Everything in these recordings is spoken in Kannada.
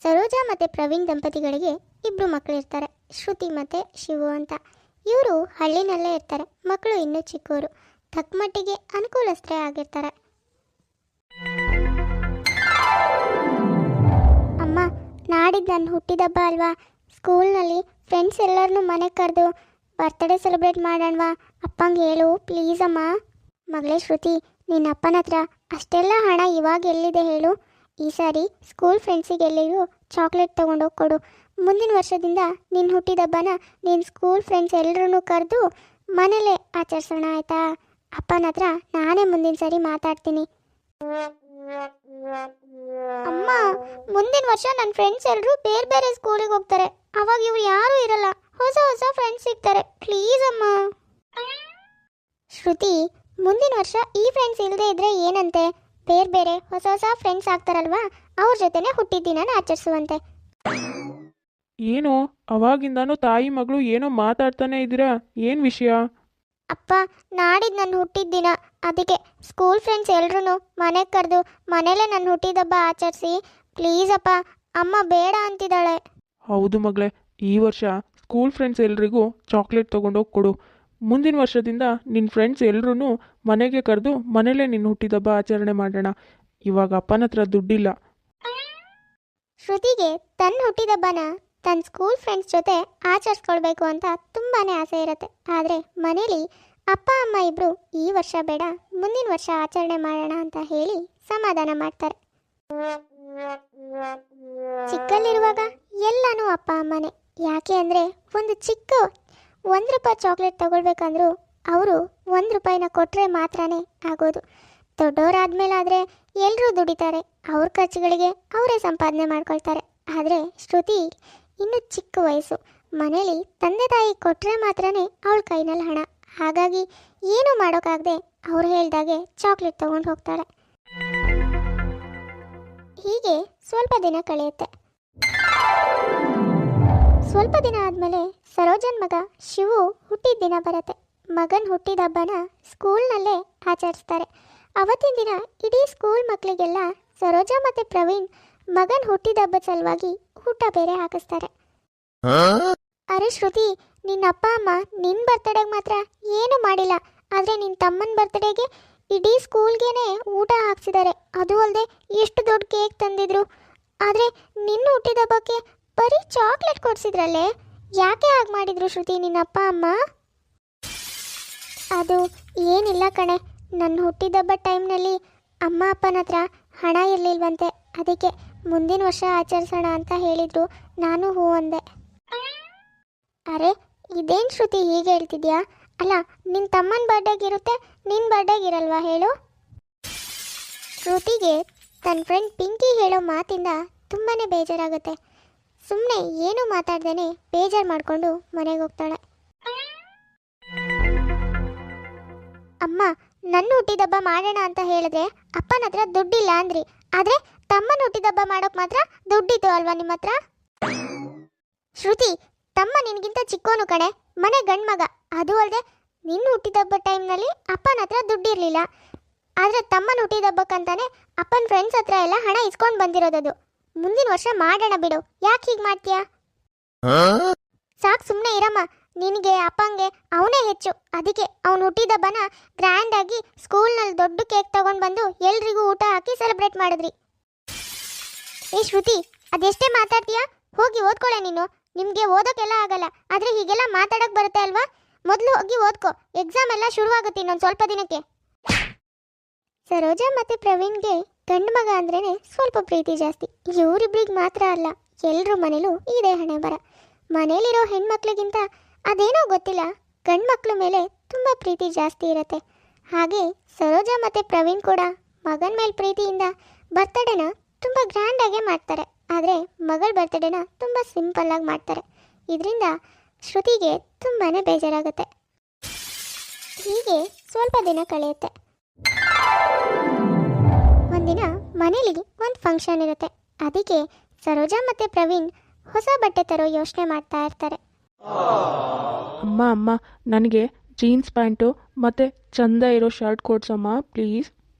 ಸರೋಜಾ ಮತ್ತು ಪ್ರವೀಣ್ ದಂಪತಿಗಳಿಗೆ ಇಬ್ಬರು ಮಕ್ಕಳಿರ್ತಾರೆ, ಶ್ರುತಿ ಮತ್ತು ಶಿವು ಅಂತ. ಇವರು ಹಳ್ಳಿನಲ್ಲೇ ಇರ್ತಾರೆ. ಮಕ್ಕಳು ಇನ್ನೂ ಚಿಕ್ಕವರು, ತಕ್ಕಮಟ್ಟಿಗೆ ಅನುಕೂಲಸ್ಥರೇ ಆಗಿರ್ತಾರೆ. ಅಮ್ಮ, ನಾಡಿದ್ದು ನನ್ನ ಹುಟ್ಟಿದಬ್ಬ ಅಲ್ವಾ? ಸ್ಕೂಲ್ನಲ್ಲಿ ಫ್ರೆಂಡ್ಸ್ ಎಲ್ಲರನ್ನೂ ಮನೆಗೆ ಕರೆದು ಬರ್ತ್ಡೇ ಸೆಲೆಬ್ರೇಟ್ ಮಾಡೋಣವಾ? ಅಪ್ಪಂಗೆ ಹೇಳು ಪ್ಲೀಸ್ ಅಮ್ಮ. ಮಗಳೇ ಶ್ರುತಿ, ನಿನ್ನ ಅಪ್ಪನ ಹತ್ರ ಅಷ್ಟೆಲ್ಲ ಹಣ ಇವಾಗ ಎಲ್ಲಿದೆ ಹೇಳು? ಈ ಸಾರಿ ಸ್ಕೂಲ್ ಫ್ರೆಂಡ್ಸಿಗೆ ಎಲ್ಲಿಗೂ ಚಾಕ್ಲೇಟ್ ತೊಗೊಂಡೋಗಿ ಕೊಡು. ಮುಂದಿನ ವರ್ಷದಿಂದ ನಿನ್ನ ಹುಟ್ಟಿದಬ್ಬನ ನಿನ್ನ ಸ್ಕೂಲ್ ಫ್ರೆಂಡ್ಸ್ ಎಲ್ಲರೂ ಕರೆದು ಮನೇಲೇ ಆಚರಿಸೋಣ ಆಯಿತಾ? ಅಪ್ಪನ ಹತ್ರ ನಾನೇ ಮುಂದಿನ ಸಾರಿ ಮಾತಾಡ್ತೀನಿ. ಅಮ್ಮ, ಮುಂದಿನ ವರ್ಷ ನನ್ನ ಫ್ರೆಂಡ್ಸ್ ಎಲ್ಲರೂ ಬೇರೆ ಬೇರೆ ಸ್ಕೂಲಿಗೆ ಹೋಗ್ತಾರೆ. ಅವಾಗ ಇವ್ರು ಯಾರೂ ಇರಲ್ಲ, ಹೊಸ ಹೊಸ ಫ್ರೆಂಡ್ಸ್ ಸಿಗ್ತಾರೆ. ಪ್ಲೀಸ್ ಅಮ್ಮ. ಶ್ರುತಿ, ಮುಂದಿನ ವರ್ಷ ಈ ಫ್ರೆಂಡ್ಸ್ ಇಲ್ಲದೆ ಇದ್ರೆ ಏನಂತೆ? ಬೇರೆ ಬೇರೆ ಹೊಸ ಹೊಸ ಫ್ರೆಂಡ್ಸ್ ಆಗ್ತಾರಲ್ವಾ, ಅವ್ರ ಜೊತೆನೆ ಹುಟ್ಟಿದ ಆಚರಿಸುವಂತೆ. ಏನೋ ಅವಾಗಿಂದಾನು ತಾಯಿ ಮಗಳು ಏನೋ ಮಾತಾಡ್ತಾನೆ ಇದ್ದೀರಾ, ಏನು ವಿಷಯ? ಅಪ್ಪ, ನಾಡಿದ್ದು ನನ್ನ ಹುಟ್ಟಿದ ದಿನ, ಅದಕ್ಕೆ ಸ್ಕೂಲ್ ಫ್ರೆಂಡ್ಸ್ ಎಲ್ರೂ ಮನೆಗೆ ಕರೆದು ಮನೇಲೇ ನನ್ನ ಹುಟ್ಟಿದಬ್ಬ ಆಚರಿಸಿ ಪ್ಲೀಸ್ ಅಪ್ಪ. ಅಮ್ಮ ಬೇಡ ಅಂತಿದ್ದಾಳೆ. ಹೌದು ಮಗಳೇ, ಈ ವರ್ಷ ಸ್ಕೂಲ್ ಫ್ರೆಂಡ್ಸ್ ಎಲ್ರಿಗೂ ಚಾಕ್ಲೇಟ್ ತೊಗೊಂಡೋಗಿ ಕೊಡು. ಮುಂದಿನ ವರ್ಷದಿಂದ ನಿನ್ನ ಫ್ರೆಂಡ್ಸ್ ಎಲ್ಲರೂ ಮನೆಗೆ ಕರೆದು ಮನೇಲೇ ನಿನ್ನ ಹುಟ್ಟಿದಬ್ಬ ಆಚರಣೆ ಮಾಡೋಣ. ಇವಾಗ ಅಪ್ಪನ ಹತ್ರ ದುಡ್ಡಿಲ್ಲ. ಶ್ರುತಿಗೆ ತನ್ನ ಹುಟ್ಟಿದಬ್ಬನ ತನ್ನ ಸ್ಕೂಲ್ ಫ್ರೆಂಡ್ಸ್ ಜೊತೆ ಆಚರಿಸ್ಕೊಳ್ಬೇಕು ಅಂತ ತುಂಬಾ ಆಸೆ ಇರುತ್ತೆ. ಆದರೆ ಮನೇಲಿ ಅಪ್ಪ ಅಮ್ಮ ಇಬ್ಬರು ಈ ವರ್ಷ ಬೇಡ, ಮುಂದಿನ ವರ್ಷ ಆಚರಣೆ ಮಾಡೋಣ ಅಂತ ಹೇಳಿ ಸಮಾಧಾನ ಮಾಡ್ತಾರೆ. ಚಿಕ್ಕಲ್ಲಿರುವಾಗ ಎಲ್ಲನೂ ಅಪ್ಪ ಅಮ್ಮನೇ. ಯಾಕೆ ಅಂದರೆ ಒಂದು ಚಿಕ್ಕ ₹1 ಚಾಕ್ಲೇಟ್ ತಗೊಳ್ಬೇಕಂದ್ರೂ ಅವರು ₹1 ಕೊಟ್ಟರೆ ಮಾತ್ರನೇ ಆಗೋದು. ದೊಡ್ಡವರಾದ್ಮೇಲಾದರೆ ಎಲ್ಲರೂ ದುಡಿತಾರೆ, ಅವ್ರ ಖರ್ಚುಗಳಿಗೆ ಅವರೇ ಸಂಪಾದನೆ ಮಾಡ್ಕೊಳ್ತಾರೆ. ಆದರೆ ಶ್ರುತಿ ಇನ್ನು ಚಿಕ್ಕ ವಯಸ್ಸು, ಮನೇಲಿ ತಂದೆ ತಾಯಿ ಕೊಟ್ಟರೆ ಮಾತ್ರನೇ ಅವಳ ಕೈನಲ್ಲಿ ಹಣ. ಹಾಗಾಗಿ ಏನೂ ಮಾಡೋಕ್ಕಾಗದೆ ಅವ್ರು ಹೇಳ್ದಾಗೆ ಚಾಕ್ಲೇಟ್ ತೊಗೊಂಡು ಹೋಗ್ತಾಳೆ. ಹೀಗೆ ಸ್ವಲ್ಪ ದಿನ ಕಳೆಯುತ್ತೆ. ಸ್ವಲ್ಪ ದಿನ ಆದಮೇಲೆ ಸರೋಜನ್ ಮಗ ಶಿವು ಹುಟ್ಟಿದ ದಿನ ಬರುತ್ತೆ. ಮಗನ ಹುಟ್ಟಿದ ಹಬ್ಬನ ಸ್ಕೂಲ್ನಲ್ಲೇ ಆಚರಿಸ್ತಾರೆ. ಅವತ್ತಿನ ದಿನ ಇಡೀ ಸ್ಕೂಲ್ ಮಕ್ಕಳಿಗೆಲ್ಲ ಸರೋಜಾ ಮತ್ತು ಪ್ರವೀಣ್ ಮಗನ ಹುಟ್ಟಿದ ಹಬ್ಬದ ಸಲುವಾಗಿ ಊಟ ಬೇರೆ ಹಾಕಿಸ್ತಾರೆ. ಅರೆ ಶ್ರುತಿ, ನಿನ್ನ ಅಪ್ಪ ಅಮ್ಮ ನಿನ್ನ ಬರ್ತಡೇಗೆ ಮಾತ್ರ ಏನೂ ಮಾಡಿಲ್ಲ, ಆದರೆ ನಿನ್ನ ತಮ್ಮನ ಬರ್ತಡೇಗೆ ಇಡೀ ಸ್ಕೂಲ್ಗೇನೆ ಊಟ ಹಾಕ್ಸಿದ್ದಾರೆ. ಅದು ಅಲ್ಲದೆ ಎಷ್ಟು ದೊಡ್ಡ ಕೇಕ್ ತಂದಿದ್ರು. ಆದರೆ ನಿನ್ನ ಹುಟ್ಟಿದ ಹಬ್ಬಕ್ಕೆ ಬರೀ ಚಾಕ್ಲೇಟ್ ಕೊಡಿಸಿದ್ರಲ್ಲೇ, ಯಾಕೆ ಹಾಗೆ ಮಾಡಿದ್ರು ಶ್ರುತಿ ನಿನ್ನ ಅಪ್ಪ ಅಮ್ಮ? ಅದು ಏನಿಲ್ಲ ಕಣೆ, ನನ್ನ ಹುಟ್ಟಿದಬ್ಬ ಟೈಮ್ನಲ್ಲಿ ಅಮ್ಮ ಅಪ್ಪನ ಹತ್ರ ಹಣ ಇರಲಿಲ್ವಂತೆ. ಅದಕ್ಕೆ ಮುಂದಿನ ವರ್ಷ ಆಚರಿಸೋಣ ಅಂತ ಹೇಳಿದರು, ನಾನು ಹೂ ಅಂದೆ. ಅರೆ, ಇದೇನು ಶ್ರುತಿ ಹೀಗೆ ಹೇಳ್ತಿದ್ಯಾ? ಅಲ್ಲ, ನಿನ್ನ ತಮ್ಮನ ಬರ್ಡೇಗಿರುತ್ತೆ, ನಿನ್ನ ಬರ್ಡೇಗಿರಲ್ವಾ ಹೇಳು? ಶ್ರುತಿಗೆ ತನ್ನ ಫ್ರೆಂಡ್ ಪಿಂಕಿ ಹೇಳೋ ಮಾತಿಂದ ತುಂಬಾ ಬೇಜಾರಾಗುತ್ತೆ. ಸುಮ್ಮನೆ ಏನೂ ಮಾತಾಡ್ದೇನೆ ಬೇಜಾರು ಮಾಡಿಕೊಂಡು ಮನೆಗೆ ಹೋಗ್ತಾಳೆ. ಅಮ್ಮ, ನನ್ನ ಹುಟ್ಟಿದಬ್ಬ ಮಾಡೋಣ ಅಂತ ಹೇಳಿದ್ರೆ ಅಪ್ಪನ ಹತ್ರ ದುಡ್ಡಿಲ್ಲ ಅಂದ್ರಿ, ಆದರೆ ತಮ್ಮನ ಹುಟ್ಟಿದಬ್ಬ ಮಾಡೋಕೆ ಮಾತ್ರ ದುಡ್ಡಿತ್ತು ಅಲ್ವಾ ನಿಮ್ಮ ಹತ್ರ? ಶ್ರುತಿ, ತಮ್ಮ ನಿನಗಿಂತ ಚಿಕ್ಕೋನು ಕಣೆ, ಮನೆ ಗಂಡು ಮಗ. ಅದು ಅಲ್ಲದೆ ನಿನ್ನ ಹುಟ್ಟಿದಬ್ಬ ಟೈಮ್ನಲ್ಲಿ ಅಪ್ಪನ ಹತ್ರ ದುಡ್ಡಿರಲಿಲ್ಲ, ಆದರೆ ತಮ್ಮನ ಹುಟ್ಟಿದಬ್ಬಕ್ಕಂತಾನೆ ಅಪ್ಪನ ಫ್ರೆಂಡ್ಸ್ ಹತ್ರ ಎಲ್ಲ ಹಣ ಇಸ್ಕೊಂಡು ಬಂದಿರೋದದು. ಮುಂದಿನ ವರ್ಷ ಮಾಡೋಣ ಬಿಡು, ಯಾಕೆ ಹೀಗೆ ಮಾಡ್ತೀಯಾ? ಸಾಕು, ಸುಮ್ಮನೆ ಇರಮ್ಮ. ನಿನಗೆ ಅಪ್ಪಂಗೆ ಅವನೇ ಹೆಚ್ಚು, ಅದಕ್ಕೆ ಅವನು ಹುಟ್ಟಿದಬ್ಬನ ಗ್ರ್ಯಾಂಡಾಗಿ ಸ್ಕೂಲ್ನಲ್ಲಿ ದೊಡ್ಡ ಕೇಕ್ ತೊಗೊಂಡು ಬಂದು ಎಲ್ರಿಗೂ ಊಟ ಹಾಕಿ ಸೆಲೆಬ್ರೇಟ್ ಮಾಡಿದ್ರಿ. ಏ ಶ್ರುತಿ, ಅದೆಷ್ಟೇ ಮಾತಾಡ್ತೀಯಾ? ಹೋಗಿ ಓದ್ಕೊಳ್ಳೆ ನೀನು. ನಿಮಗೆ ಓದೋಕ್ಕೆಲ್ಲ ಆಗಲ್ಲ, ಆದರೆ ಹೀಗೆಲ್ಲ ಮಾತಾಡೋಕ್ಕೆ ಬರುತ್ತೆ ಅಲ್ವಾ? ಮೊದಲು ಹೋಗಿ ಓದ್ಕೊ, ಎಕ್ಸಾಮ್ ಎಲ್ಲ ಶುರುವಾಗುತ್ತೆ ಇನ್ನೊಂದು ಸ್ವಲ್ಪ ದಿನಕ್ಕೆ. ಸರೋಜಾ ಮತ್ತು ಪ್ರವೀಣ್ಗೆ ಗಂಡು ಮಗ ಅಂದ್ರೇ ಸ್ವಲ್ಪ ಪ್ರೀತಿ ಜಾಸ್ತಿ. ಇವರಿಬ್ರಿಗೆ ಮಾತ್ರ ಅಲ್ಲ, ಎಲ್ಲರ ಮನೇಲೂ ಇದೇ ಹಣೆ ಬರ. ಮನೇಲಿರೋ ಹೆಣ್ಮಕ್ಳಿಗಿಂತ ಅದೇನೋ ಗೊತ್ತಿಲ್ಲ, ಗಂಡು ಮಕ್ಕಳ ಮೇಲೆ ತುಂಬ ಪ್ರೀತಿ ಜಾಸ್ತಿ ಇರುತ್ತೆ. ಹಾಗೆ ಸರೋಜಾ ಮತ್ತು ಪ್ರವೀಣ್ ಕೂಡ ಮಗನ ಮೇಲೆ ಪ್ರೀತಿಯಿಂದ ಬರ್ತಡೇನ ತುಂಬ ಗ್ರ್ಯಾಂಡಾಗೆ ಮಾಡ್ತಾರೆ. ಆದರೆ ಮಗಳ ಬರ್ತಡೇನ ತುಂಬ ಸಿಂಪಲ್ಲಾಗಿ ಮಾಡ್ತಾರೆ. ಇದರಿಂದ ಶ್ರುತಿಗೆ ತುಂಬಾ ಬೇಜಾರಾಗುತ್ತೆ. ಹೀಗೆ ಸ್ವಲ್ಪ ದಿನ ಕಳೆಯುತ್ತೆ. ಒಂದಿನ ಮನೇಲಿ ಒಂದು ಫಂಕ್ಷನ್ ಇರುತ್ತೆ. ಅದಕ್ಕೆ ಸರೋಜಾ ಮತ್ತು ಪ್ರವೀಣ್ ಹೊಸ ಬಟ್ಟೆ ತರೋ ಯೋಚನೆ ಮಾಡ್ತಾ ಇರ್ತಾರೆ. ಅಮ್ಮ, ನನಗೆ ಜೀನ್ಸ್ ಪ್ಯಾಂಟು ಮತ್ತು ಚಂದ ಇರೋ ಶರ್ಟ್ ಕೊಡ್ಸಮ್ಮ ಪ್ಲೀಸ್.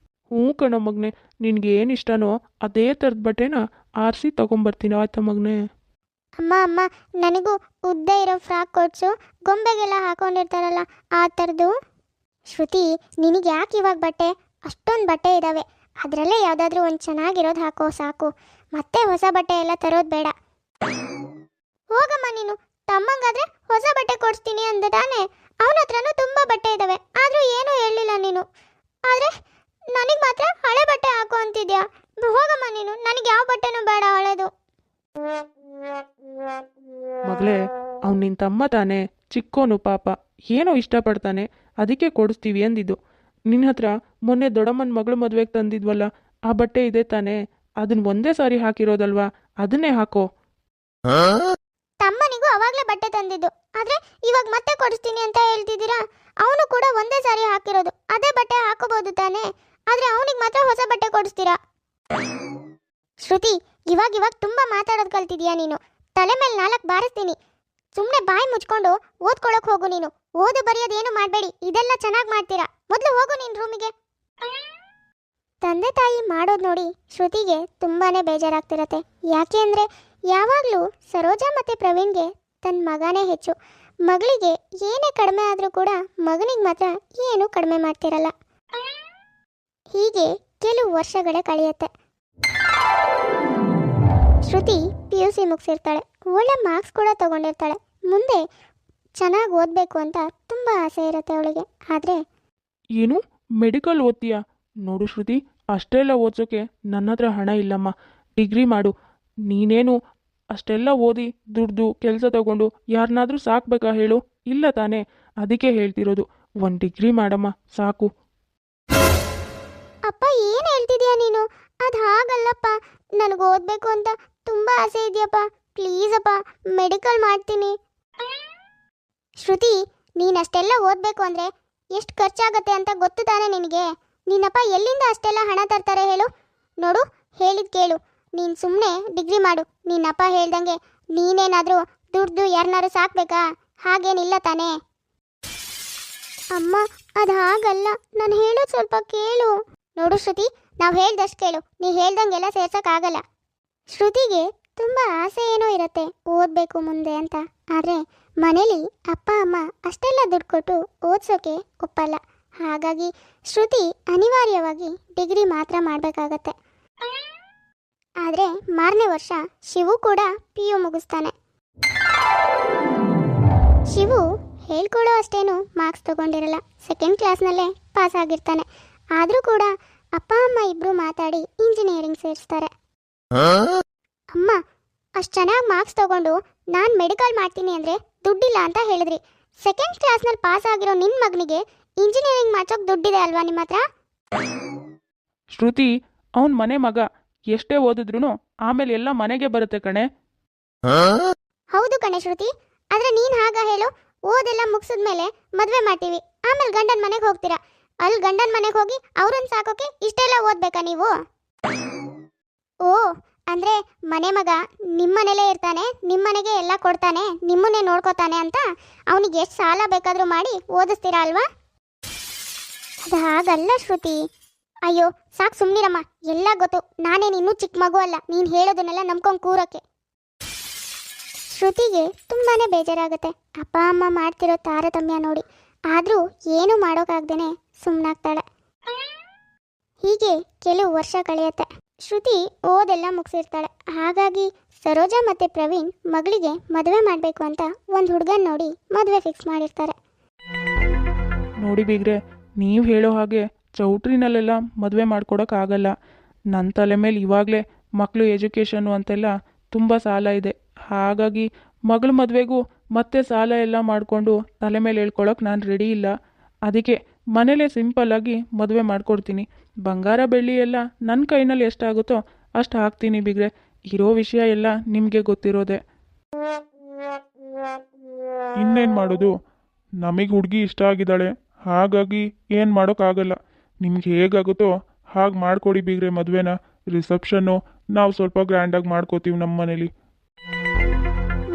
ಹ್ಞೂ ಕಣ ಮಗನೆ, ನಿನ್ಗೆ ಏನು ಇಷ್ಟನೋ ಅದೇ ಥರದ ಬಟ್ಟೆನ ಆರಿಸಿ ತೊಗೊಂಬರ್ತೀನಿ, ಆಯ್ತಾ ಮಗನೆ? ಅಮ್ಮ ಅಮ್ಮ, ನನಗೂ ಉದ್ದ ಇರೋ ಫ್ರಾಕ್ ಕೊಡ್ಸು, ಗೊಂಬೆಗೆಲ್ಲ ಹಾಕೊಂಡಿರ್ತಾರಲ್ಲ ಆ ಥರದ್ದು. ಶ್ರುತಿ, ನಿನಗೆ ಯಾಕೆ ಇವಾಗ ಬಟ್ಟೆ? ಅಷ್ಟೊಂದು ಬಟ್ಟೆ ಇದ್ದಾವೆ, ಅದರಲ್ಲೇ ಯಾವುದಾದ್ರೂ ಒಂದು ಚೆನ್ನಾಗಿರೋದು ಹಾಕೋ ಸಾಕು. ಮತ್ತೆ ಹೊಸ ಬಟ್ಟೆ ಎಲ್ಲ ತರೋದು ಬೇಡ. ಹೋಗಮ್ಮ ನೀನು. ತಮ್ಮಂಗಾದ್ರೆ ಹೊಸ ಬಟ್ಟೆ ಕೊಡಿಸ್ತೀನಿ ಅಂದ ತಾನೆ. ಅವನ ಹತ್ರನೂ ತುಂಬ ಬಟ್ಟೆ ಇದ್ದಾವೆ, ಆದರೂ ಏನೂ ಹೇಳಲಿಲ್ಲ ನೀನು. ಆದರೆ ನನಗೆ ಮಾತ್ರ ಹಳೆ ಬಟ್ಟೆ ಹಾಕೋ ಅಂತಿದ್ಯಾ. ಹೋಗಮ್ಮ ನೀನು, ನನಗೆ ಯಾವ ಬಟ್ಟೆನೂ ಬೇಡ ಹಳೆದು. ಮಗಳೇ, ಅವ್ನು ನಿನ್ನ ತಮ್ಮ ತಾನೇ, ಚಿಕ್ಕೋನು ಪಾಪ, ಏನೋ ಇಷ್ಟಪಡ್ತಾನೆ, ಅದಕ್ಕೆ ಕೊಡಿಸ್ತೀವಿ ಅಂದಿದ್ದು. ನಿನ್ನ ಹತ್ರ ಮೊನ್ನೆ ದೊಡ್ಡಮ್ಮನ ಮಗಳು ಮದುವೆಗೆ ತಂದಿದ್ವಲ್ಲ, ಆ ಬಟ್ಟೆ ಇದೆ ತಾನೇ, ಅದನ್ನ ಒಂದೇ ಸಾರಿ ಹಾಕಿರೋದಲ್ವಾ, ಅದನ್ನೇ ಹಾಕೋ. ತಮ್ಮನಿಗೂ ಅವಾಗಲೇ ಬಟ್ಟೆ ತಂದಿದ್ದು, ಆದರೆ ಇವಾಗ ಮತ್ತೆ ಕೊಡಿಸ್ತೀನಿ ಅಂತ ಹೇಳ್ತಿದ್ದೀರಾ. ಅವನು ಕೂಡ ಒಂದೇ ಸಾರಿ ಹಾಕಿರೋದು, ಅದೇ ಬಟ್ಟೆ ಹಾಕೋಬಹುದು ತಾನೇ, ಆದರೆ ಅವನಿಗೆ ಮಾತ್ರ ಹೊಸ ಬಟ್ಟೆ ಕೊಡಿಸ್ತೀರಾ. ಶ್ರುತಿ, ಇವಾಗ ತುಂಬ ಮಾತಾಡೋದು ಕಲ್ತಿದ್ಯಾ ನೀನು. ತಲೆ ಮೇಲೆ 4 ಬಾರಿಸ್ತೀನಿ. ಸುಮ್ಮನೆ ಬಾಯಿ ಮುಚ್ಕೊಂಡು ಓದ್ಕೊಳಕ್ ಹೋಗು ನೀನು. ಓದು ಬರೆಯೋದೇನು ಮಾಡಬೇಡಿ, ಇದೆಲ್ಲ ಚೆನ್ನಾಗಿ ಮಾಡ್ತೀರಾ. ಮೊದಲು ಹೋಗು ನಿನ್ನ ರೂಮಿಗೆ. ತಂದೆ ತಾಯಿ ಮಾಡೋದು ನೋಡಿ ಶ್ರುತಿಗೆ ತುಂಬಾನೇ ಬೇಜಾರಾಗ್ತಿರತ್ತೆ. ಯಾಕೆ ಅಂದರೆ ಯಾವಾಗಲೂ ಸರೋಜಾ ಮತ್ತು ಪ್ರವೀಣ್ಗೆ ತನ್ನ ಮಗನೇ ಹೆಚ್ಚು. ಮಗಳಿಗೆ ಏನೇ ಕಡಿಮೆ ಆದರೂ ಕೂಡ ಮಗನಿಗೆ ಮಾತ್ರ ಏನೂ ಕಡಿಮೆ ಮಾಡ್ತಿರಲ್ಲ. ಹೀಗೆ ಕೆಲವು ವರ್ಷಗಳೇ ಕಳೆಯುತ್ತೆ. ಶ್ರುತಿ PUC ಮುಗಿಸಿರ್ತಾಳೆ, ಒಳ್ಳೆ ಮಾರ್ಕ್ಸ್ ಕೂಡ ತಗೊಂಡಿರ್ತಾಳೆ. ಮುಂದೆ ಚೆನ್ನಾಗಿ ಓದಬೇಕು ಅಂತ ತುಂಬ ಆಸೆ ಇರುತ್ತೆ ಅವಳಿಗೆ. ಆದರೆ ಏನು ಮೆಡಿಕಲ್ ಓದ್ತೀಯಾ? ನೋಡು ಶ್ರುತಿ, ಅಷ್ಟೆಲ್ಲ ಓದಿಸೋಕೆ ನನ್ನ ಹತ್ರ ಹಣ ಇಲ್ಲಮ್ಮ. ಡಿಗ್ರಿ ಮಾಡು. ನೀನೇನು ಅಷ್ಟೆಲ್ಲ ಓದಿ ದುಡ್ದು ಕೆಲಸ ತಗೊಂಡು ಯಾರನ್ನಾದ್ರೂ ಸಾಕ್ಬೇಕಾ ಹೇಳು? ಇಲ್ಲ ತಾನೇ, ಅದಕ್ಕೆ ಹೇಳ್ತಿರೋದು, ಒಂದು ಡಿಗ್ರಿ ಮಾಡಮ್ಮ ಸಾಕು. ಅಪ್ಪ, ಏನು ಹೇಳ್ತಿದ್ಯಾ ನೀನು? ಅದು ಹಾಗಲ್ಲಪ್ಪ, ನನಗೆ ಓದಬೇಕು ಅಂತ ತುಂಬ ಆಸೆ ಇದೆಯಪ್ಪ. ಪ್ಲೀಸ್ ಅಪ್ಪ, ಮೆಡಿಕಲ್ ಮಾಡ್ತೀನಿ. ಶ್ರುತಿ, ನೀನಷ್ಟೆಲ್ಲ ಓದಬೇಕು ಅಂದರೆ ಎಷ್ಟು ಖರ್ಚಾಗತ್ತೆ ಅಂತ ಗೊತ್ತು ತಾನೇ ನಿನಗೆ? ನಿನ್ನಪ್ಪ ಎಲ್ಲಿಂದ ಅಷ್ಟೆಲ್ಲ ಹಣ ತರ್ತಾರೆ ಹೇಳು? ನೋಡು, ಹೇಳಿದ್ ಕೇಳು. ನೀನು ಸುಮ್ಮನೆ ಡಿಗ್ರಿ ಮಾಡು. ನಿನ್ನಪ್ಪ ಹೇಳ್ದಂಗೆ ನೀನೇನಾದರೂ ದುಡ್ದು ಯಾರನ್ನಾರು ಸಾಕ್ಬೇಕಾ? ಹಾಗೇನಿಲ್ಲ ತಾನೇ? ಅಮ್ಮ, ಅದು ಹಾಗಲ್ಲ, ನಾನು ಹೇಳೋದು ಸ್ವಲ್ಪ ಕೇಳು. ನೋಡು ಶ್ರುತಿ, ನಾವು ಹೇಳ್ದಷ್ಟು ಕೇಳು. ನೀ ಹೇಳ್ದಂಗೆಲ್ಲ ಸೇರ್ಸೋಕ್ಕಾಗಲ್ಲ. ಶ್ರುತಿಗೆ ತುಂಬ ಆಸೆ ಏನೋ ಇರುತ್ತೆ ಓದಬೇಕು ಮುಂದೆ ಅಂತ. ಆದರೆ ಮನೇಲಿ ಅಪ್ಪ ಅಮ್ಮ ಅಷ್ಟೆಲ್ಲ ದುಡ್ಡು ಕೊಟ್ಟು ಓದಿಸೋಕೆ ಒಪ್ಪಲ್ಲ. ಹಾಗಾಗಿ ಶ್ರುತಿ ಅನಿವಾರ್ಯವಾಗಿ ಡಿಗ್ರಿ ಮಾತ್ರ ಮಾಡಬೇಕಾಗತ್ತೆ. ಆದರೆ ಮಾರನೇ ವರ್ಷ ಶಿವು ಕೂಡ PU ಮುಗಿಸ್ತಾನೆ. ಶಿವು ಹೇಳ್ಕೊಳ್ಳೋ ಅಷ್ಟೇನು ಮಾರ್ಕ್ಸ್ ತಗೊಂಡಿರಲ್ಲ, 2nd ಕ್ಲಾಸ್ನಲ್ಲೇ ಪಾಸ್ ಆಗಿರ್ತಾನೆ. ಆದರೂ ಕೂಡ ಅಪ್ಪ ಅಮ್ಮ ಇಬ್ಬರು ಮಾತಾಡಿ ಇಂಜಿನಿಯರಿಂಗ್ ಸೇರಿಸ್ತಾರೆ. ಅಮ್ಮ, ಅಷ್ಟು ಚೆನ್ನಾಗಿ ಮಾರ್ಕ್ಸ್ ತಗೊಂಡು ನಾನು ಮೆಡಿಕಲ್ ಮಾಡ್ತೀನಿ ಅಂದರೆ ದುಡ್ಡಿಲ್ಲ ಅಂತ ಹೇಳಿದ್ರಿ. 2nd ಕ್ಲಾಸ್ನಲ್ಲಿ ಪಾಸ್ ಆಗಿರೋ ನಿನ್ನ ಮಗನಿಗೆ ಇಂಜಿನಿಯರಿಂಗ್ ಮಾಡ್ಸೋಕೆ ದುಡ್ಡಿದೆ ಅಲ್ವಾ ನಿಮ್ಮ ಹತ್ರ? ಶ್ರುತಿ, ಅವನ ಮನೆ ಮಗ, ಎಷ್ಟೇ ಓದಿದ್ರು ಆಮೇಲೆ ಎಲ್ಲ ಮನೆಗೆ ಬರುತ್ತೆ ಕಣೆ. ಹೌದು ಕಣೆ ಶ್ರುತಿ, ಆದರೆ ನೀನು ಹಾಗ ಹೇಳು. ಓದೆಲ್ಲ ಮುಗಿಸಿದ್ಮೇಲೆ ಮದುವೆ ಮಾಡ್ತೀವಿ, ಆಮೇಲೆ ಗಂಡನ ಮನೆಗೆ ಹೋಗ್ತೀರಾ. ಅಲ್ಲಿ ಗಂಡನ ಮನೆಗೆ ಹೋಗಿ ಅವ್ರನ್ನ ಸಾಕೋಕೆ ಇಷ್ಟೆಲ್ಲ ಓದಬೇಕಾ ನೀವು? ಓ, ಅಂದರೆ ಮನೆ ಮಗ ನಿಮ್ಮನೇಲೇ ಇರ್ತಾನೆ, ನಿಮ್ಮನೆಗೆ ಎಲ್ಲ ಕೊಡ್ತಾನೆ, ನಿಮ್ಮನ್ನೇ ನೋಡ್ಕೋತಾನೆ ಅಂತ ಅವನಿಗೆ ಎಷ್ಟು ಸಾಲ ಬೇಕಾದರೂ ಮಾಡಿ ಓದಿಸ್ತೀರಾ ಅಲ್ವಾ? ಅದು ಹಾಗಲ್ಲ ಶ್ರುತಿ. ಅಯ್ಯೋ ಸಾಕು ಸುಮ್ಮನಿರಮ್ಮ, ಎಲ್ಲ ಗೊತ್ತು. ನಾನೇನು ಇನ್ನೂ ಚಿಕ್ಕ ಮಗು ಅಲ್ಲ ನೀನು ಹೇಳೋದನ್ನೆಲ್ಲ ನಂಬ್ಕೊಂಡು ಕೂರೋಕ್ಕೆ. ಶ್ರುತಿಗೆ ತುಂಬಾ ಬೇಜಾರಾಗುತ್ತೆ ಅಪ್ಪ ಅಮ್ಮ ಮಾಡ್ತಿರೋ ತಾರತಮ್ಯ ನೋಡಿ. ಆದರೂ ಏನೂ ಮಾಡೋಕ್ಕಾಗ್ದೇ ಸುಮ್ಮನಾಗ್ತಾಳೆ. ಹೀಗೆ ಕೆಲವು ವರ್ಷ ಕಳೆಯುತ್ತೆ. ಶ್ರುತಿ ಓದೆಲ್ಲ ಮುಗಿಸಿರ್ತಾಳೆ. ಹಾಗಾಗಿ ಸರೋಜಾ ಮತ್ತು ಪ್ರವೀಣ್ ಮಗಳಿಗೆ ಮದುವೆ ಮಾಡಬೇಕು ಅಂತ ಒಂದು ಹುಡುಗನ ನೋಡಿ ಮದುವೆ ಫಿಕ್ಸ್ ಮಾಡಿರ್ತಾರೆ. ನೋಡಿ ಬೀಗ್ರೆ, ನೀವು ಹೇಳೋ ಹಾಗೆ ಚೌಟ್ರಿನಲ್ಲೆಲ್ಲ ಮದುವೆ ಮಾಡ್ಕೊಡೋಕ್ಕಾಗಲ್ಲ. ನನ್ನ ತಲೆ ಮೇಲೆ ಇವಾಗಲೇ ಮಕ್ಕಳು ಎಜುಕೇಷನ್ನು ಅಂತೆಲ್ಲ ತುಂಬ ಸಾಲ ಇದೆ. ಹಾಗಾಗಿ ಮಗಳ ಮದುವೆಗೂ ಮತ್ತೆ ಸಾಲ ಎಲ್ಲ ಮಾಡಿಕೊಂಡು ತಲೆ ಮೇಲೆ ಹೇಳ್ಕೊಳಕ್ಕೆ ನಾನು ರೆಡಿ ಇಲ್ಲ. ಅದಕ್ಕೆ ಮನೇಲೇ ಸಿಂಪಲ್ಲಾಗಿ ಮದುವೆ ಮಾಡಿಕೊಡ್ತೀನಿ. ಬಂಗಾರ ಬೆಳ್ಳಿ ಎಲ್ಲ ನನ್ನ ಕೈನಲ್ಲಿ ಎಷ್ಟಾಗುತ್ತೋ ಅಷ್ಟು ಹಾಕ್ತೀನಿ ಬಿಗ್ರೆ. ಇರೋ ವಿಷಯ ಎಲ್ಲ ನಿಮಗೆ ಗೊತ್ತಿರೋದೆ. ಇನ್ನೇನು ಮಾಡೋದು, ನಮಗೆ ಹುಡುಗಿ ಇಷ್ಟ ಆಗಿದ್ದಾಳೆ, ಹಾಗಾಗಿ ಏನು ಮಾಡೋಕ್ಕಾಗಲ್ಲ. ನಿಮ್ಗೆ ಹೇಗಾಗುತ್ತೋ ಹಾಗೆ ಮಾಡಿಕೊಡಿ ಬಿಗ್ರೆ ಮದುವೆನ. ರಿಸೆಪ್ಷನ್ನು ನಾವು ಸ್ವಲ್ಪ ಗ್ರ್ಯಾಂಡಾಗಿ ಮಾಡ್ಕೋತೀವಿ ನಮ್ಮ ಮನೇಲಿ.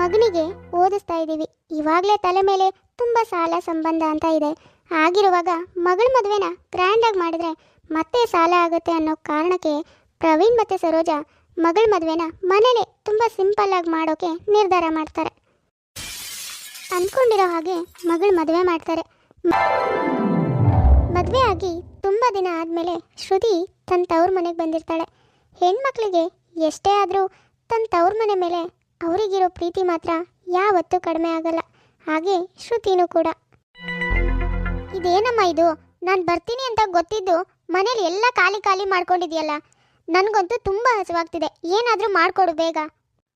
ಮಗನಿಗೆ ಓದಿಸ್ತಾ ಇದ್ದೀವಿ, ಇವಾಗಲೇ ತಲೆ ಮೇಲೆ ತುಂಬ ಸಾಲ ಸಂಬಂಧ ಅಂತ ಇದೆ. ಆಗಿರುವಾಗ ಮಗಳ ಮದುವೆನ ಗ್ರ್ಯಾಂಡಾಗಿ ಮಾಡಿದ್ರೆ ಮತ್ತೆ ಸಾಲ ಆಗುತ್ತೆ ಅನ್ನೋ ಕಾರಣಕ್ಕೆ ಪ್ರವೀಣ್ ಮತ್ತು ಸರೋಜಾ ಮಗಳ ಮದುವೆನ ಮನೇಲೆ ತುಂಬ ಸಿಂಪಲ್ ಆಗಿ ಮಾಡೋಕೆ ನಿರ್ಧಾರ ಮಾಡ್ತಾರೆ. ಅಂದ್ಕೊಂಡಿರೋ ಹಾಗೆ ಮಗಳ ಮದುವೆ ಮಾಡ್ತಾರೆ. ಮದುವೆ ಆಗಿ ತುಂಬ ದಿನ ಆದಮೇಲೆ ಶ್ರುತಿ ತನ್ನ ತವ್ರ ಮನೆಗೆ ಬಂದಿರ್ತಾಳೆ. ಹೆಣ್ಮಕ್ಳಿಗೆ ಎಷ್ಟೇ ಆದರೂ ತನ್ನ ತವ್ರ ಮನೆ ಮೇಲೆ ಅವರಿಗಿರೋ ಪ್ರೀತಿ ಮಾತ್ರ ಯಾವತ್ತೂ ಕಡಿಮೆ ಆಗಲ್ಲ. ಹಾಗೆ ಶ್ರುತಿನೂ ಕೂಡ. ಇದೇನಮ್ಮ ಇದು, ನಾನು ಬರ್ತೀನಿ ಅಂತ ಗೊತ್ತಿದ್ದು ಮನೇಲಿ ಎಲ್ಲ ಖಾಲಿ ಖಾಲಿ ಮಾಡ್ಕೊಂಡಿದ್ಯಲ್ಲ, ನನಗಂತೂ ತುಂಬ ಹಸುವಾಗ್ತಿದೆ, ಏನಾದರೂ ಮಾಡಿಕೊಡು ಬೇಗ.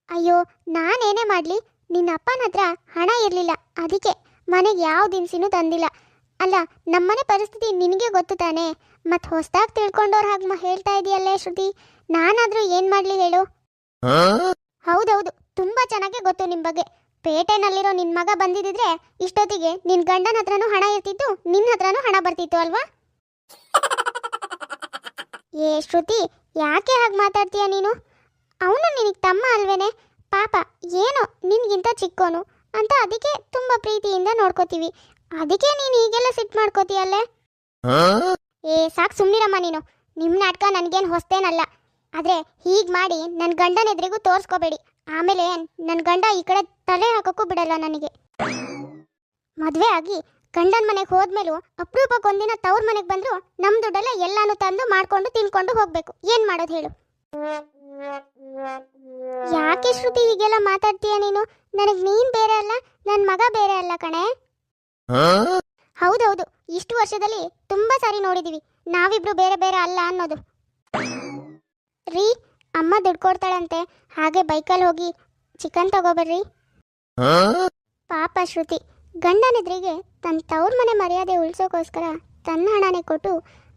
ಅಯ್ಯೋ ನಾನೇನೇ ಮಾಡಲಿ, ನಿನ್ನ ಅಪ್ಪನ ಹತ್ರ ಹಣ ಇರಲಿಲ್ಲ, ಅದಕ್ಕೆ ಮನೆಗೆ ಯಾವ ದಿನಸಿನೂ ತಂದಿಲ್ಲ. ಅಲ್ಲ, ನಮ್ಮನೆ ಪರಿಸ್ಥಿತಿ ನಿನಗೆ ಗೊತ್ತು ತಾನೇ, ಮತ್ತು ಹೊಸದಾಗಿ ತಿಳ್ಕೊಂಡವ್ರ ಹಾಗೆ ಹೇಳ್ತಾ ಇದೆಯಲ್ಲೇ ಶ್ರುತಿ, ನಾನಾದರೂ ಏನು ಮಾಡಲಿ ಹೇಳು? ಹೌದೌದು, ತುಂಬ ಚೆನ್ನಾಗೇ ಗೊತ್ತು ನಿಮ್ಮ ಬಗ್ಗೆ. ಪೇಟೆನಲ್ಲಿರೋ ನಿನ್ನ ಮಗ ಬಂದಿದ್ದಿದ್ರೆ ಇಷ್ಟೊತ್ತಿಗೆ ನಿನ್ನ ಗಂಡನ ಹತ್ರನೂ ಹಣ ಇರ್ತಿತ್ತು, ನಿನ್ನ ಹತ್ರನೂ ಹಣ ಬರ್ತಿತ್ತು ಅಲ್ವಾ? ಏ ಶ್ರುತಿ, ಯಾಕೆ ಹಾಗೆ ಮಾತಾಡ್ತೀಯ ನೀನು? ಅವನು ನಿನಗೆ ತಮ್ಮ ಅಲ್ವೇನೆ, ಪಾಪ ಏನೋ ನಿನಗಿಂತ ಚಿಕ್ಕೋನು ಅಂತ ಅದಕ್ಕೆ ತುಂಬ ಪ್ರೀತಿಯಿಂದ ನೋಡ್ಕೋತೀವಿ, ಅದಕ್ಕೆ ನೀನು ಹೀಗೆಲ್ಲ ಸಿಟ್ಟು ಮಾಡ್ಕೋತೀಯಲ್ಲೇ. ಏ ಸಾಕು ಸುಮ್ಮನಿರಮ್ಮ ನೀನು, ನಿಮ್ಮ ನಾಟಕ ನನಗೇನು ಹೊಸ್ತೇನಲ್ಲ. ಆದರೆ ಹೀಗೆ ಮಾಡಿ ನನ್ನ ಗಂಡನ ಎದುರಿಗೂ ತೋರಿಸ್ಕೋಬೇಡಿ, ಆಮೇಲೆ ನನ್ನ ಗಂಡ ಈ ಕಡೆ ತಲೆ ಹಾಕೋಕ್ಕೂ ಬಿಡಲ್ಲ ನನಗೆ. ಮದುವೆ ಆಗಿ ಗಂಡನ ಮನೆಗೆ ಹೋದ್ಮೇಲೂ ಅಪರೂಪಕ್ಕೊಂದಿನ ತವ್ರ ಮನೆಗೆ ಬಂದರೂ ನಮ್ಮ ದುಡ್ಡಲ್ಲೇ ಎಲ್ಲಾನು ತಂದು ಮಾಡ್ಕೊಂಡು ತಿನ್ಕೊಂಡು ಹೋಗಬೇಕು. ಏನು ಮಾಡೋದು ಹೇಳು? ಯಾಕೆ ಶ್ರುತಿ ಹೀಗೆಲ್ಲ ಮಾತಾಡ್ತೀಯ ನೀನು? ನನಗೆ ನೀನು ಬೇರೆ ಅಲ್ಲ, ನನ್ನ ಮಗ ಬೇರೆ ಅಲ್ಲ ಕಣೆ. ಹೌದೌದು, ಇಷ್ಟು ವರ್ಷದಲ್ಲಿ ತುಂಬ ಸಾರಿ ನೋಡಿದೀವಿ ನಾವಿಬ್ರು ಬೇರೆ ಬೇರೆ ಅಲ್ಲ ಅನ್ನೋದು. ರೀ, ಅಮ್ಮ ದುಡ್ಡು ಕೊಡ್ತಾಳಂತೆ, ಹಾಗೆ ಬೈಕಲ್ಲಿ ಹೋಗಿ ಚಿಕನ್ ತಗೋಬರ್ರಿ. ಪಾಪ ಶ್ರುತಿ ಗಂಡನೆದ್ರಿಗೆ ತನ್ನ ತವ್ರ ಮನೆ ಮರ್ಯಾದೆ ಉಳಿಸೋಕ್ಕೋಸ್ಕರ ತನ್ನ ಹಣನೇ ಕೊಟ್ಟು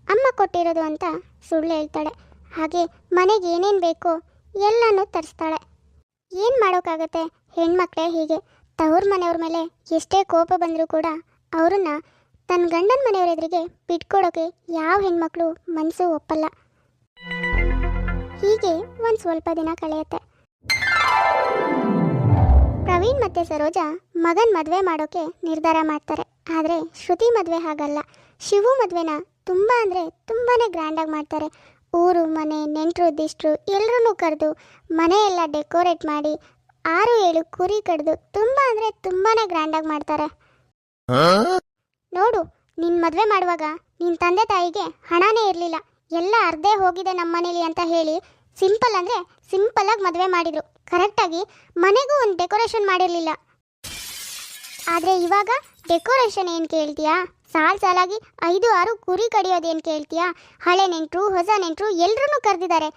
ಅಮ್ಮ ಕೊಟ್ಟಿರೋದು ಅಂತ ಸುಳ್ಳು ಹೇಳ್ತಾಳೆ. ಹಾಗೆ ಮನೆಗೆ ಏನೇನು ಬೇಕೋ ಎಲ್ಲನೂ ತರಿಸ್ತಾಳೆ. ಏನು ಮಾಡೋಕ್ಕಾಗತ್ತೆ, ಹೆಣ್ಮಕ್ಳೇ ಹೀಗೆ. ತವ್ರ ಮನೆಯವ್ರ ಮೇಲೆ ಎಷ್ಟೇ ಕೋಪ ಬಂದರೂ ಕೂಡ ಅವ್ರನ್ನ ತನ್ನ ಗಂಡನ ಮನೆಯವ್ರ ಎದುರಿಗೆ ಬಿಟ್ಕೊಡೋಕೆ ಯಾವ ಹೆಣ್ಮಕ್ಳು ಮನಸ್ಸು ಒಪ್ಪಲ್ಲ. ಹೀಗೆ ಒಂದು ಸ್ವಲ್ಪ ದಿನ ಕಳೆಯುತ್ತೆ. ಪ್ರವೀಣ್ ಮತ್ತು ಸರೋಜಾ ಮಗನ ಮದುವೆ ಮಾಡೋಕೆ ನಿರ್ಧಾರ ಮಾಡ್ತಾರೆ. ಆದರೆ ಶ್ರುತಿ ಮದುವೆ ಹಾಗಲ್ಲ. ಶಿವು ಮದುವೆನ ತುಂಬ ಅಂದರೆ ತುಂಬಾ ಗ್ರ್ಯಾಂಡಾಗಿ ಮಾಡ್ತಾರೆ. ಊರು ಮನೆ ನೆಂಟರು ದಿಷ್ಟರು ಎಲ್ಲರೂ ಕರೆದು ಮನೆಯೆಲ್ಲ ಡೆಕೋರೇಟ್ ಮಾಡಿ 6-7 ಕುರಿ ಕಡ್ದು ತುಂಬ ಅಂದರೆ ತುಂಬಾ ಗ್ರ್ಯಾಂಡಾಗಿ ಮಾಡ್ತಾರೆ. ನೋಡು, ನಿನ್ನ ಮದುವೆ ಮಾಡುವಾಗ ನಿನ್ನ ತಂದೆ ತಾಯಿಗೆ ಹಣನೇ ಇರಲಿಲ್ಲ, ಎಲ್ಲ ಅರ್ಧೇ ಹೋಗಿದೆ ನಮ್ಮ ಮನೇಲಿ ಅಂತ ಹೇಳಿ ಸಿಂಪಲ್ ಅಂದರೆ ಸಿಂಪಲ್ಲಾಗಿ ಮದುವೆ ಮಾಡಿದರು. ಕರೆಕ್ಟಾಗಿ ಮನೆಗೂ ಒಂದು ಡೆಕೋರೇಷನ್ ಮಾಡಿರಲಿಲ್ಲ. ಆದರೆ ಇವಾಗ ಡೆಕೋರೇಷನ್ ಏನು ಕೇಳ್ತೀಯಾ? ಸಾಲಾಗಿ 5-6 ಕುರಿ ಕಡಿಯೋದೇನು ಕೇಳ್ತೀಯಾ? ಹಳೆ ನೆಂಟರು ಹೊಸ ನೆಂಟರು ಎಲ್ಲರೂ ಕರೆದಿದ್ದಾರೆ.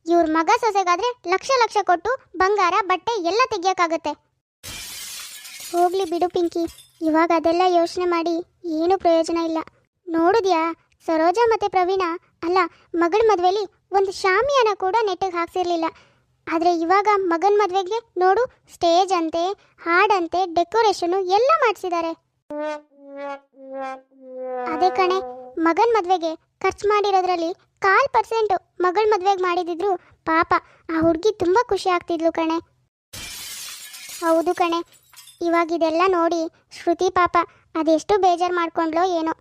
ಇವ್ರ ಮಗ ಸೊಸೆಗಾದರೆ ಲಕ್ಷ ಕೊಟ್ಟು ಬಂಗಾರ ಬಟ್ಟೆ ಎಲ್ಲ ತೆಗಿಯೋಕ್ಕಾಗತ್ತೆ. ಹೋಗ್ಲಿ ಬಿಡು ಪಿಂಕಿ, ಇವಾಗ ಅದೆಲ್ಲ ಯೋಚನೆ ಮಾಡಿ ಏನೂ ಪ್ರಯೋಜನ ಇಲ್ಲ. ನೋಡಿದ್ಯಾ, ಸರೋಜಾ ಮತ್ತು ಪ್ರವೀಣ ಅಲ್ಲ, ಮಗಳ ಮದುವೆಲಿ ಒಂದು ಶಾಮಿಯಾನ ಕೂಡ ನೆಟ್ಟಿಗೆ ಹಾಕ್ಸಿರ್ಲಿಲ್ಲ. ಆದರೆ ಇವಾಗ ಮಗನ ಮದುವೆಗೆ ನೋಡು, ಸ್ಟೇಜ್ ಅಂತೆ, ಹಾಡಂತೆ, ಡೆಕೋರೇಷನು ಎಲ್ಲ ಮಾಡಿಸಿದ್ದಾರೆ. ಅದೇ ಕಣೆ, ಮಗನ ಮದುವೆಗೆ ಖರ್ಚು ಮಾಡಿರೋದ್ರಲ್ಲಿ 1/4% ಮಗಳ ಮದುವೆಗೆ ಮಾಡಿದಿದ್ರು ಪಾಪ ಆ ಹುಡುಗಿ ತುಂಬ ಖುಷಿ ಆಗ್ತಿದ್ಲು ಕಣೆ. ಹೌದು ಕಣೆ, ಇವಾಗ ಇದೆಲ್ಲ ನೋಡಿ ಶ್ರುತಿ ಪಾಪ ಅದೆಷ್ಟು ಬೇಜಾರು ಮಾಡ್ಕೊಂಡ್ಲೋ ಏನೋ.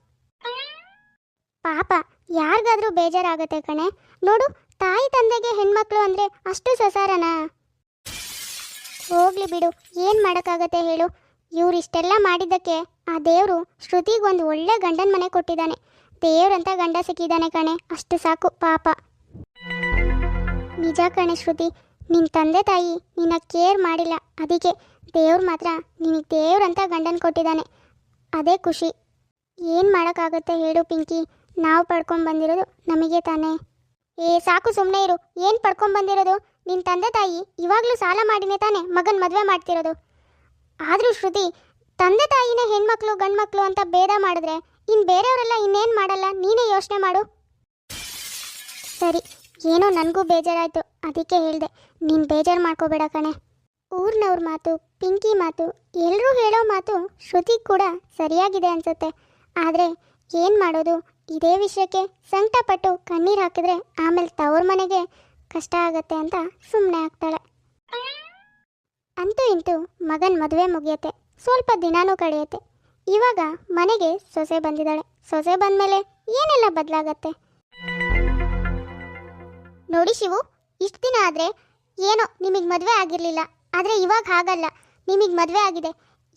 ಪಾಪ ಯಾರಿಗಾದ್ರೂ ಬೇಜಾರಾಗತ್ತೆ ಕಣೆ. ನೋಡು, ತಾಯಿ ತಂದೆಗೆ ಹೆಣ್ಮಕ್ಳು ಅಂದರೆ ಅಷ್ಟು ಸಸಾರನಾ? ಹೋಗ್ಲಿ ಬಿಡು, ಏನು ಮಾಡೋಕ್ಕಾಗತ್ತೆ ಹೇಳು. ಇವ್ರು ಇಷ್ಟೆಲ್ಲ ಮಾಡಿದ್ದಕ್ಕೆ ಆ ದೇವರು ಶ್ರುತಿಗೊಂದು ಒಳ್ಳೆ ಗಂಡನ ಮನೆ ಕೊಟ್ಟಿದ್ದಾನೆ. ದೇವ್ರಂತ ಗಂಡ ಸಿಕ್ಕಿದ್ದಾನೆ ಕಣೆ, ಅಷ್ಟು ಸಾಕು ಪಾಪ. ನಿಜ ಕಣೆ ಶ್ರುತಿ, ನಿನ್ನ ತಂದೆ ತಾಯಿ ನಿನ್ನ ಕೇರ್ ಮಾಡಿಲ್ಲ, ಅದಕ್ಕೆ ದೇವ್ರು ಮಾತ್ರ ನಿನಗೆ ದೇವ್ರಂತ ಗಂಡನ ಕೊಟ್ಟಿದ್ದಾನೆ. ಅದೇ ಖುಷಿ. ಏನು ಮಾಡೋಕ್ಕಾಗುತ್ತೆ ಹೇಳು ಪಿಂಕಿ, ನಾವು ಪಡ್ಕೊಂಡು ಬಂದಿರೋದು ನಮಗೆ ತಾನೇ. ಏ ಸಾಕು ಸುಮ್ಮನೆ ಇರು, ಏನು ಪಡ್ಕೊಂಡು ಬಂದಿರೋದು? ನಿನ್ನ ತಂದೆ ತಾಯಿ ಇವಾಗಲೂ ಸಾಲ ಮಾಡಿನೇ ತಾನೇ ಮಗನ ಮದುವೆ ಮಾಡ್ತಿರೋದು. ಆದರೂ ಶ್ರುತಿ, ತಂದೆ ತಾಯಿನೇ ಹೆಣ್ಮಕ್ಳು ಗಂಡ್ಮಕ್ಳು ಅಂತ ಭೇದ ಮಾಡಿದ್ರೆ ಇನ್ನು ಬೇರೆಯವರೆಲ್ಲ ಇನ್ನೇನು ಮಾಡಲ್ಲ, ನೀನೇ ಯೋಚನೆ ಮಾಡು. ಸರಿ, ಏನೋ ನನಗೂ ಬೇಜಾರಾಯಿತು, ಅದಕ್ಕೆ ಹೇಳಿದೆ. ನೀನು ಬೇಜಾರು ಮಾಡ್ಕೋಬೇಡ ಕಣೆ. ಊರಿನವ್ರ ಮಾತು, ಪಿಂಕಿ ಮಾತು, ಎಲ್ಲರೂ ಹೇಳೋ ಮಾತು ಶ್ರುತಿ ಕೂಡ ಸರಿಯಾಗಿದೆ ಅನಿಸುತ್ತೆ. ಆದರೆ ಏನು ಮಾಡೋದು, ಇದೇ ವಿಷಯಕ್ಕೆ ಸಂಕಟಪಟ್ಟು ಕಣ್ಣೀರು ಹಾಕಿದ್ರೆ ಆಮೇಲೆ ತವ್ರ ಮನೆಗೆ ಕಷ್ಟ ಆಗತ್ತೆ ಅಂತ ಸುಮ್ಮನೆ ಆಗ್ತಾಳೆ. ಅಂತೂ ಇಂತೂ ಮಗನ ಮದುವೆ ಮುಗಿಯತ್ತೆ. ಸ್ವಲ್ಪ ದಿನಾನೂ ಕಳೆಯುತ್ತೆ. ಇವಾಗ ಮನೆಗೆ ಸೊಸೆ ಬಂದಿದ್ದಾಳೆ. ಸೊಸೆ ಬಂದಮೇಲೆ ಏನೆಲ್ಲ ಬದಲಾಗತ್ತೆ? ನೋಡಿ ಶಿವು, ಇಷ್ಟು ದಿನ ಆದರೆ ಏನೋ ನಿಮಗೆ ಮದುವೆ ಆಗಿರಲಿಲ್ಲ, ಆದರೆ ಇವಾಗ ಹಾಗಲ್ಲ, ನಿಮಗೆ ಮದುವೆ ಆಗಿದೆ.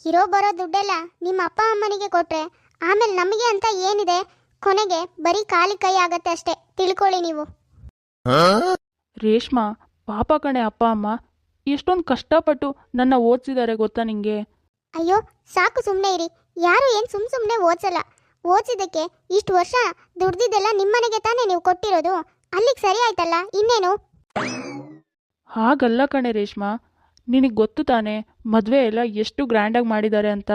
ಇರೋ ಬರೋ ದುಡ್ಡೆಲ್ಲ ನಿಮ್ಮ ಅಪ್ಪ ಅಮ್ಮನಿಗೆ ಕೊಟ್ಟರೆ ಆಮೇಲೆ ನಮಗೆ ಅಂತ ಏನಿದೆ, ಕೊನೆಗೆ ಬರೀ ಖಾಲಿ ಕೈ ಆಗತ್ತೆ ಅಷ್ಟೇ, ತಿಳ್ಕೊಳ್ಳಿ ನೀವು. ರೇಷ್ಮಾ, ಪಾಪ ಕಣೆ ಅಪ್ಪ ಅಮ್ಮ, ಎಷ್ಟೊಂದು ಕಷ್ಟಪಟ್ಟು ನನ್ನ ಓದಿಸಿದ್ದಾರೆ ಗೊತ್ತಾ ನಿಂಗೆ. ಅಯ್ಯೋ ಸಾಕು, ಸುಮ್ಮನೆ ಇರಿ. ಯಾರು ಏನು ಸುಮ್ಮನೆ ಓದಿಸಲ್ಲ. ಓದಿಸಿದ್ದಕ್ಕೆ ಇಷ್ಟು ವರ್ಷ ದುಡ್ದಿದ್ದೆಲ್ಲ ನಿಮ್ಮನೆಗೆ ತಾನೇ ನೀವು ಕೊಟ್ಟಿರೋದು, ಅಲ್ಲಿಗೆ ಸರಿ ಆಯ್ತಲ್ಲ, ಇನ್ನೇನು. ಹಾಗಲ್ಲ ಕಣೆ ರೇಷ್ಮಾ, ನಿನಗೆ ಗೊತ್ತು ತಾನೇ ಮದುವೆ ಎಲ್ಲ ಎಷ್ಟು ಗ್ರ್ಯಾಂಡಾಗಿ ಮಾಡಿದ್ದಾರೆ ಅಂತ.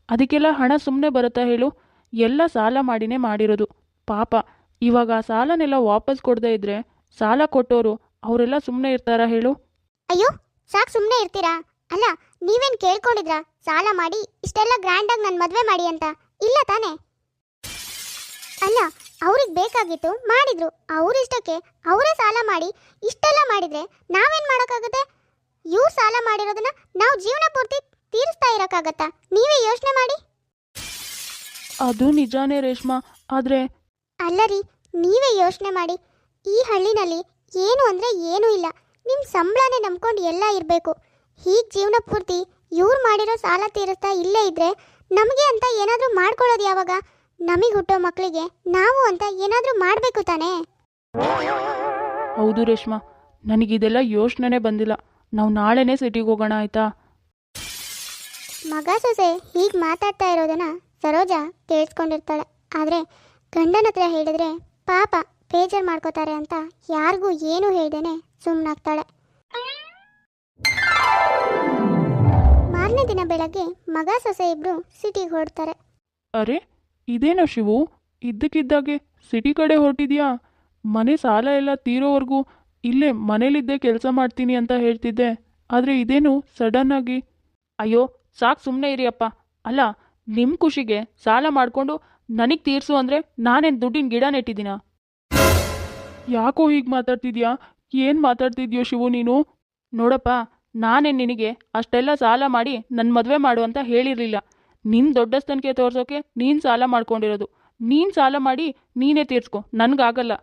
ಅದಕ್ಕೆಲ್ಲ ಹಣ ಸುಮ್ಮನೆ ಬರುತ್ತಾ ಹೇಳು? ಎಲ್ಲ ಸಾಲ ಮಾಡಿನೇ ಮಾಡಿರೋದು. ಪಾಪ ಇವಾಗ ಆ ಸಾಲನೆಲ್ಲ ವಾಪಸ್ ಕೊಡದೇ ಇದ್ರೆ ಸಾಲ ಕೊಟ್ಟೋರು ಅವರೆಲ್ಲ ಸುಮ್ಮನೆ ಇರ್ತಾರಾ ಹೇಳು? ಅಯ್ಯೋ ಸಾಕು, ಸುಮ್ಮನೆ ಇರ್ತೀರಾ? ಅಲ್ಲ, ನೀವೇನು ಕೇಳ್ಕೊಂಡಿದ್ರಾ ಸಾಲ ಮಾಡಿ ಇಷ್ಟೆಲ್ಲ ಗ್ರ್ಯಾಂಡಾಗಿ ನನ್ನ ಮದುವೆ ಮಾಡಿ ಅಂತ? ಇಲ್ಲ ತಾನೇ? ಅಲ್ಲ, ಅವ್ರಿಗೆ ಬೇಕಾಗಿತ್ತು ಮಾಡಿದ್ರು, ಅವರಿಷ್ಟಕ್ಕೆ ಅವರೇ ಸಾಲ ಮಾಡಿ ಇಷ್ಟೆಲ್ಲ ಮಾಡಿದ್ರೆ ನಾವೇನು ಮಾಡೋಕ್ಕಾಗುತ್ತೆ? ಇವ್ರು ಸಾಲ ಮಾಡಿರೋದನ್ನ ನಾವು ಜೀವನ ಪೂರ್ತಿ ತೀರಿಸ್ತಾ ಇರೋಕ್ಕಾಗತ್ತಾ? ನೀವೇ ಯೋಚನೆ ಮಾಡಿ. ಅದು ನಿಜಾನೇ ರೇಷ್ಮಾ, ಆದರೆ ಅಲ್ಲ ರೀ, ನೀವೇ ಯೋಚನೆ ಮಾಡಿ. ಈ ಹಳ್ಳಿನಲ್ಲಿ ಏನು ಅಂದರೆ ಏನೂ ಇಲ್ಲ, ನಿಮ್ಮ ಸಂಬಳನೇ ನಂಬ್ಕೊಂಡು ಎಲ್ಲ ಇರಬೇಕು. ಹೀಗೆ ಜೀವನ ಪೂರ್ತಿ ಇವ್ರು ಮಾಡಿರೋ ಸಾಲ ತೀರಿಸ್ತಾ ಇಲ್ಲೇ ಇದ್ದರೆ ನಮಗೆ ಅಂತ ಏನಾದರೂ ಮಾಡ್ಕೊಳ್ಳೋದು ಯಾವಾಗ? ನಮಗೆ ಹುಟ್ಟೋ ಮಕ್ಕಳಿಗೆ ನಾವು ಅಂತ ಏನಾದರೂ ಮಾಡಬೇಕು ತಾನೇ? ಹೌದು ರೇಷ್ಮಾ, ನನಗಿದೆಲ್ಲ ಯೋಚನೆನೇ ಬಂದಿಲ್ಲ. ನಾವು ನಾಳೆನೇ ಸಿಟಿಗೆ ಹೋಗೋಣ ಆಯಿತಾ? ಮಗ ಸೊಸೆ ಹೀಗೆ ಮಾತಾಡ್ತಾ ಇರೋದನ್ನ ಸರೋಜಾ ಕೇಳಿಸ್ಕೊಂಡಿರ್ತಾಳೆ. ಆದರೆ ಗಂಡನ ಹತ್ರ ಹೇಳಿದ್ರೆ ಪಾಪ ಬೇಜಾರು ಮಾಡ್ಕೋತಾರೆ ಅಂತ ಯಾರಿಗೂ ಏನೂ ಹೇಳ್ದೇನೆ ಸುಮ್ಮನಾಗ್ತಾಳೆ. ಮಾರನೇ ದಿನ ಬೆಳಗ್ಗೆ ಮಗ ಸೊಸೆ ಇಬ್ಬರು ಸಿಟಿಗೆ ಹೊರಡ್ತಾರೆ. ಅರೆ, ಇದೇನೋ ಶಿವು, ಇದ್ದಕ್ಕಿದ್ದಾಗೆ ಸಿಟಿ ಕಡೆ ಹೊರಟಿದ್ಯಾ? ಮನೆ ಸಾಲ ಎಲ್ಲ ತೀರೋವರೆಗೂ ಇಲ್ಲೇ ಮನೇಲಿದ್ದೇ ಕೆಲಸ ಮಾಡ್ತೀನಿ ಅಂತ ಹೇಳ್ತಿದ್ದೆ, ಆದರೆ ಇದೇನು ಸಡನ್ ಆಗಿ? ಅಯ್ಯೋ ಸಾಕು, ಸುಮ್ಮನೆ ಇರಿ ಅಪ್ಪ. ಅಲ್ಲ, ನಿಮ್ಮ ಖುಷಿಗೆ ಸಾಲ ಮಾಡಿಕೊಂಡು ನನಗೆ ತೀರಿಸು ಅಂದರೆ ನಾನೇನು ದುಡ್ಡಿನ ಗಿಡ ನೆಟ್ಟಿದ್ದೀನ? ಯಾಕೋ ಹೀಗೆ ಮಾತಾಡ್ತಿದ್ಯಾ? ಏನು ಮಾತಾಡ್ತಿದ್ಯೋ ಶಿವು ನೀನು? ನೋಡಪ್ಪ, ನಾನೇನು ನಿನಗೆ ಅಷ್ಟೆಲ್ಲ ಸಾಲ ಮಾಡಿ ನನ್ನ ಮದುವೆ ಮಾಡು ಅಂತ ಹೇಳಿರಲಿಲ್ಲ. ನಿನ್ನ ದೊಡ್ಡಸ್ತನಕ್ಕೆ ತೋರ್ಸೋಕೆ ನೀನು ಸಾಲ ಮಾಡ್ಕೊಂಡಿರೋದು. ನೀನು ಸಾಲ ಮಾಡಿ ನೀನೇ ತೀರ್ಸ್ಕೊ, ನನಗಾಗಲ್ಲ.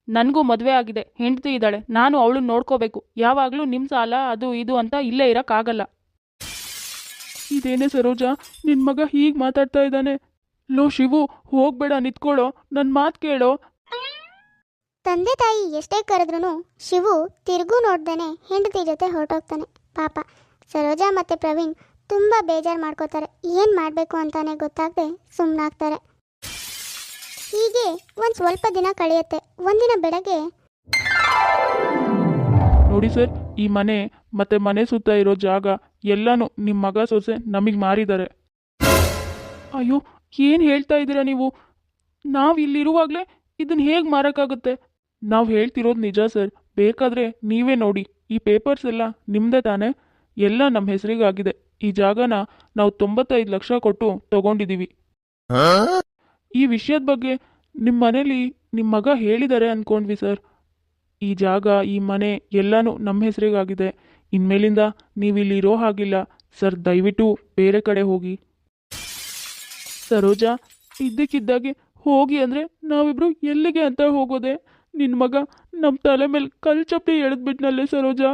ನನಗೂ ಮದುವೆ ಆಗಿದೆ, ಹೆಂಡತಿ ಇದ್ದಾಳೆ, ನಾನು ಅವಳನ್ನ ನೋಡ್ಕೋಬೇಕು. ಯಾವಾಗಲೂ ನಿಮ್ಮ ಸಾಲ ಅದು ಇದು ಅಂತ ಇಲ್ಲೇ ಇರೋಕ್ಕಾಗಲ್ಲ. ಇದೇನೇ ಸರೋಜಾ, ನಿನ್ನ ಮಗ ಹೀಗೆ ಮಾತಾಡ್ತಾ ಇದ್ದಾನೆ? ಲೋ ಶಿವು, ಹೋಗ್ಬೇಡ, ನಿಂತ್ಕೊಳ್ಳೋ, ನನ್ನ ಮಾತು ಕೇಳೋ. ತಂದೆ ತಾಯಿ ಎಷ್ಟೇ ಕರೆದ್ರೂ ಶಿವು ತಿರುಗೂ ನೋಡ್ದೇನೆ ಹೆಂಡತಿ ಜೊತೆ ಹೊರಟೋಗ್ತಾನೆ. ಪಾಪ ಸರೋಜಾ ಮತ್ತು ಪ್ರವೀಣ್ ತುಂಬ ಬೇಜಾರು ಮಾಡ್ಕೋತಾರೆ. ಏನು ಮಾಡಬೇಕು ಅಂತಾನೆ ಗೊತ್ತಾಗದೆ ಸುಮ್ಮನಾಗ್ತಾರೆ. ಹೀಗೆ ಒಂದು ಸ್ವಲ್ಪ ದಿನ ಕಳೆಯುತ್ತೆ. ಒಂದಿನ ಬೆಳಗ್ಗೆ, ನೋಡಿ ಸರ್, ಈ ಮನೆ ಮತ್ತು ಮನೆ ಸುತ್ತ ಇರೋ ಜಾಗ ಎಲ್ಲನೂ ನಿಮ್ಮ ಮಗ ಸೊಸೆ ನಮಗೆ ಮಾರಿದ್ದಾರೆ. ಅಯ್ಯೋ, ಏನು ಹೇಳ್ತಾ ಇದ್ದೀರಾ ನೀವು? ನಾವು ಇಲ್ಲಿರುವಾಗಲೇ ಇದನ್ನು ಹೇಗೆ ಮಾರೋಕ್ಕಾಗುತ್ತೆ? ನಾವು ಹೇಳ್ತಿರೋದು ನಿಜ ಸರ್, ಬೇಕಾದರೆ ನೀವೇ ನೋಡಿ. ಈ ಪೇಪರ್ಸ್ ಎಲ್ಲ ನಿಮ್ಮದೇ ತಾನೇ? ಎಲ್ಲ ನಮ್ಮ ಹೆಸರಿಗಾಗಿದೆ. ಈ ಜಾಗನ ನಾವು 95 ಲಕ್ಷ ಕೊಟ್ಟು ತಗೊಂಡಿದ್ದೀವಿ. ಈ ವಿಷಯದ ಬಗ್ಗೆ ನಿಮ್ಮ ಮನೇಲಿ ನಿಮ್ಮ ಮಗ ಹೇಳಿದ್ದಾರೆ ಅಂದ್ಕೊಂಡ್ವಿ ಸರ್. ಈ ಜಾಗ, ಈ ಮನೆ ಎಲ್ಲನೂ ನಮ್ಮ ಹೆಸರಿಗಾಗಿದೆ. ಇನ್ಮೇಲಿಂದ ನೀವಿಲ್ಲಿ ಇರೋ ಹಾಗಿಲ್ಲ ಸರ್, ದಯವಿಟ್ಟು ಬೇರೆ ಕಡೆ ಹೋಗಿ. ಸರೋಜಾ, ಇದ್ದಕ್ಕಿದ್ದಾಗೆ ಹೋಗಿ ಅಂದರೆ ನಾವಿಬ್ರು ಎಲ್ಲಿಗೆ ಅಂತ ಹೋಗೋದೆ? ನಿನ್ನ ಮಗ ನಮ್ಮ ತಲೆ ಮೇಲೆ ಕಲ್ ಚಪ್ಪಲಿ ಎಳೆದ್ಬಿಟ್ನಲ್ಲೇ ಸರೋಜಾ.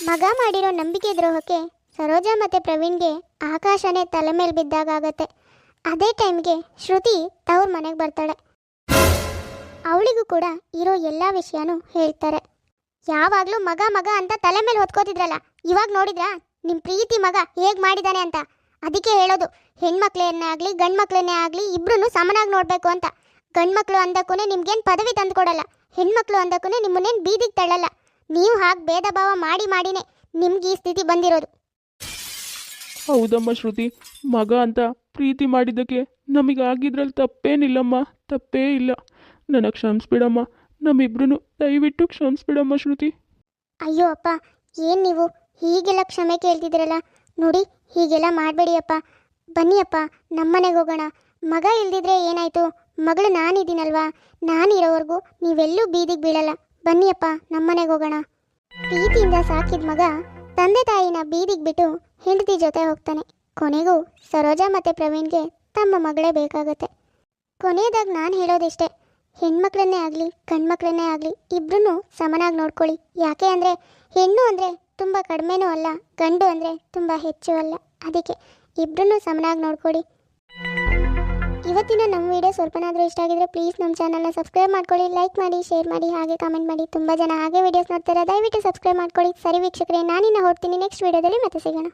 ಮಗ ಮಾಡಿರೋ ನಂಬಿಕೆ ದ್ರೋಹಕ್ಕೆ ಸರೋಜಾ ಮತ್ತು ಪ್ರವೀಣ್ಗೆ ಆಕಾಶನೇ ತಲೆ ಮೇಲೆ ಬಿದ್ದಾಗತ್ತೆ. ಅದೇ ಟೈಮ್ಗೆ ಶ್ರುತಿ ತವ್ರ ಮನೆಗೆ ಬರ್ತಾಳೆ. ಅವಳಿಗೂ ಕೂಡ ಇರೋ ಎಲ್ಲ ವಿಷಯನೂ ಹೇಳ್ತಾರೆ. ಯಾವಾಗಲೂ ಮಗ ಮಗ ಅಂತ ತಲೆ ಮೇಲೆ ಹೊತ್ಕೋತಿದ್ರಲ್ಲ, ಇವಾಗ ನೋಡಿದ್ರಾ ನಿಮ್ಮ ಪ್ರೀತಿ ಮಗ ಹೇಗೆ ಮಾಡಿದ್ದಾನೆ ಅಂತ? ಅದಕ್ಕೆ ಹೇಳೋದು, ಹೆಣ್ಮಕ್ಳನ್ನೇ ಆಗಲಿ ಗಂಡು ಮಕ್ಳನ್ನೇ ಆಗಲಿ ಇಬ್ಬರೂ ಸಮನಾಗಿ ನೋಡಬೇಕು ಅಂತ. ಗಂಡು ಮಕ್ಕಳು ಅಂದಕ್ಕೂ ನಿಮ್ಗೇನು ಪದವಿ ತಂದು ಕೊಡಲ್ಲ, ಹೆಣ್ಮಕ್ಳು ಅಂದಕ್ಕೂ ನಿಮ್ಮನ್ನೇನು ಬೀದಿಗೆ ತಳ್ಳಲ್ಲ. ನೀವು ಹಾಗೆ ಭೇದ ಭಾವ ಮಾಡಿನೇ ನಿಮ್ಗೆ ಈ ಸ್ಥಿತಿ ಬಂದಿರೋದು. ಹೌದಮ್ಮ ಶ್ರುತಿ, ಮಗ ಅಂತ ಪ್ರೀತಿ ಮಾಡಿದ್ದಕ್ಕೆ ನಮಗಾಗಿದ್ರಲ್ಲಿ ತಪ್ಪೇನಿಲ್ಲಮ್ಮ, ತಪ್ಪೇ ಇಲ್ಲ. ನನಗೆ ಕ್ಷಮಿಸ್ಬಿಡಮ್ಮ, ನಮ್ಮಿಬ್ರು ದಯವಿಟ್ಟು ಕ್ಷಮಿಸ್ಬಿಡಮ್ಮ ಶ್ರುತಿ. ಅಯ್ಯೋ ಅಪ್ಪ, ಏನು ನೀವು ಹೀಗೆಲ್ಲ ಕ್ಷಮೆ ಕೇಳ್ತಿದ್ದೀರಲ್ಲ? ನೋಡಿ, ಹೀಗೆಲ್ಲ ಮಾಡಬೇಡಿ ಅಪ್ಪ. ಬನ್ನಿ ಅಪ್ಪ, ನಮ್ಮನೆಗೆ ಹೋಗೋಣ. ಮಗ ಇಲ್ದಿದ್ರೆ ಏನಾಯಿತು? ಮಗಳು ನಾನಿದ್ದೀನಲ್ವಾ, ನಾನಿರೋವರೆಗೂ ನೀವೆಲ್ಲೂ ಬೀದಿಗೆ ಬೀಳಲ್ಲ. ಬನ್ನಿ ಅಪ್ಪ, ನಮ್ಮನೆಗೆ ಹೋಗೋಣ. ಪ್ರೀತಿಯಿಂದ ಸಾಕಿದ ಮಗ ತಂದೆ ತಾಯಿನ ಬೀದಿಗೆ ಬಿಟ್ಟು ಹೆಂಡತಿ ಜೊತೆ ಹೋಗ್ತಾನೆ. ಕೊನೆಗೂ ಸರೋಜಾ ಮತ್ತು ಪ್ರವೀಣ್ಗೆ ತಮ್ಮ ಮಗಳೇ ಬೇಕಾಗುತ್ತೆ. ಕೊನೆಯದಾಗಿ ನಾನು ಹೇಳೋದಿಷ್ಟೇ, ಹೆಣ್ಮಕ್ಳನ್ನೇ ಆಗಲಿ ಗಂಡ್ಮಕ್ಳನ್ನೇ ಆಗಲಿ ಇಬ್ಬರೂ ಸಮನಾಗಿ ನೋಡ್ಕೊಳ್ಳಿ. ಯಾಕೆ ಅಂದರೆ ಹೆಣ್ಣು ಅಂದರೆ ತುಂಬ ಕಡಿಮೆನೂ ಅಲ್ಲ, ಗಂಡು ಅಂದರೆ ತುಂಬ ಹೆಚ್ಚು ಅಲ್ಲ. ಅದಕ್ಕೆ ಇಬ್ಬರೂ ಸಮನಾಗಿ ನೋಡ್ಕೊಳ್ಳಿ. ಇವತ್ತಿನ ನಮ್ಮ ವಿಡಿಯೋ ಸ್ವಲ್ಪನಾದರೂ ಇಷ್ಟ ಆಗಿದ್ರೆ ಪ್ಲೀಸ್ ನಮ್ಮ ಚಾನಲ್ನ ಸಬ್ಸ್ಕ್ರೈಬ್ ಮಾಡ್ಕೊಳ್ಳಿ, ಲೈಕ್ ಮಾಡಿ, ಶೇರ್ ಮಾಡಿ, ಹಾಗೆ ಕಾಮೆಂಟ್ ಮಾಡಿ. ತುಂಬ ಜನ ಹಾಗೆ ವಿಡಿಯೋಸ್ ನೋಡ್ತಾರೆ, ದಯವಿಟ್ಟು ಸಬ್ಸ್ಕ್ರೈಬ್ ಮಾಡ್ಕೊಳ್ಳಿ. ಸರಿ ವೀಕ್ಷಕರೇ, ನಾನಿನ್ನ ಹೊರಡ್ತೀನಿ. ನೆಕ್ಸ್ಟ್ ವಿಡಿಯೋದಲ್ಲಿ ಮತ್ತೆ ಸಿಗೋಣ.